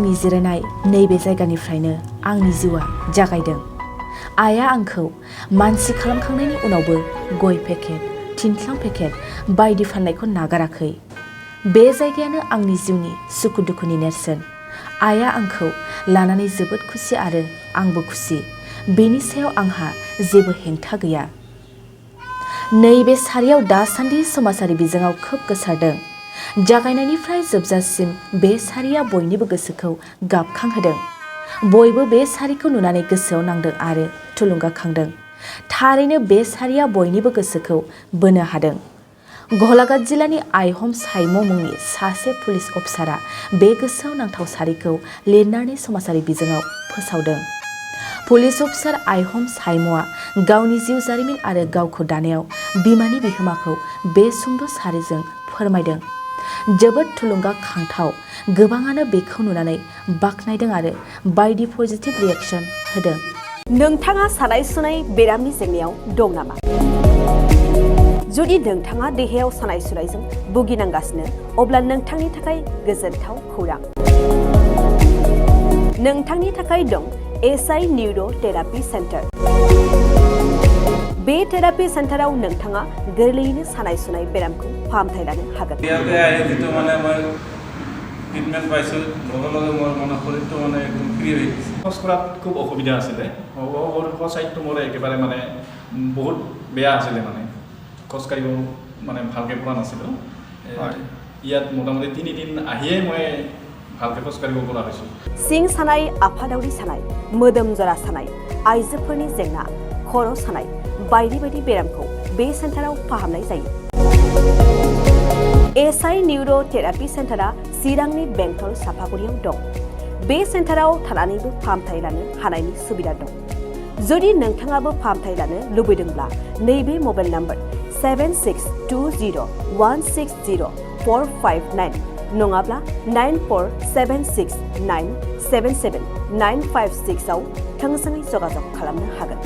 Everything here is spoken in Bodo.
आंनि जिरायनाय नैबे जायगानिफ्रायनो आंनि जिउआ जागायदों। आइया आंखौ मानसि खालामखांनायनि उनावबो गय पेकेट, थिनथ्लां पेकेट बायदि फाननायखौ नागाराखै। बे जायगायानो आंनि जिउनि सुखु दुखुनि नेरसोन। आइया आंखौ लानानै जोबोद खुसि आरो आंबो खुसि। बेनि सायाव आंहा जेबो हेंथा गैया। नैबे सारियाव दासान्दि समाजारि बिजोङाव खोब गोसारदों। जागायनायनिफ्राय जोबजासिम बे सारिया बयनिबो गोसोखौ गाबखांहोदों। बयबो बे सारिखौ नुनानै गोसोआव नांदों आरो थुलुंगाखांदों। थारैनो बे सारिया बयनिबो गोसोखौ बोनो हादों। गलाघाट जिल्लानि आइहम साइम' मुंनि सासे पुलिस अफिसारा बे गोसोआव नांथाव सारिखौ लिरनानै समाजारि बिजोङाव फोसावदों। पुलिस अफिसार आइहम साइम'आ गावनि जिउ जारिमिन आरो गावखौ दानायाव बिमानि बिहोमाखौ बे सुंद' सारिजों फोरमायदों। जोबोद थुलुंगाखांथाव। गोबाङानो बेखौ नुनानै बाख्नायदों आरो बायदि पजिटिभ रिएक्सन होदों। नोंथाङा सानाय सुनाय बेरामनि जेंनायाव दं नामा? जुदि नोंथाङा देहायाव सानाय सुनायजों भुगिनांगासिनो, अब्ला नोंथांनि थाखाय गोजोनथाव खौरां। नोंथांनि थाखाय दं एसआइ निउर' थेरापि सेन्टार। बे थेरापि सेन्टाराव नोंथाङा गोरलैयैनो सानाय सुनाय बेरामखौ फाहामथाय लानो हागोन। ট্ৰিটমেণ্ট পাইছোঁ, লগে লগে মোৰ মানে শৰীৰটো মানে একদম ফ্ৰী হৈ গৈছে। খোজ কঢ়াত খুব অসুবিধা আছিলে। চাইডটো মোৰ একেবাৰে মানে বহুত বেয়া আছিলে, মানে খোজকাঢ়িব মানে ভালকৈ পৰা নাছিলোঁ। ইয়াত মোটামুটি 3 দিন আহিয়ে মই ভালকৈ খোজকাঢ়িব পৰা হৈছোঁ। सिं सानाय, आफादावरि सानाय, मोदोम जरा सानाय, आइजोफोरनि जेंना, खर' सानाय बायदि बायदि बेरामखौ बे सेन्टाराव फाहामनाय जायो। एसआइ निउर' थेरापि सेन्टारा चिरांनि बेंटल सापागुरियाव दं। बे सेन्टाराव थानानैबो फाहामथाय लानो हानायनि सुबिदा दं। जुदि नोंथाङाबो फाहामथाय लानो लुबैदोंब्ला नैबे मबाइल नाम्बार 7620160459 नङाब्ला 9476977956 आव थोंजोङै जगाजग खालामनो हागोन।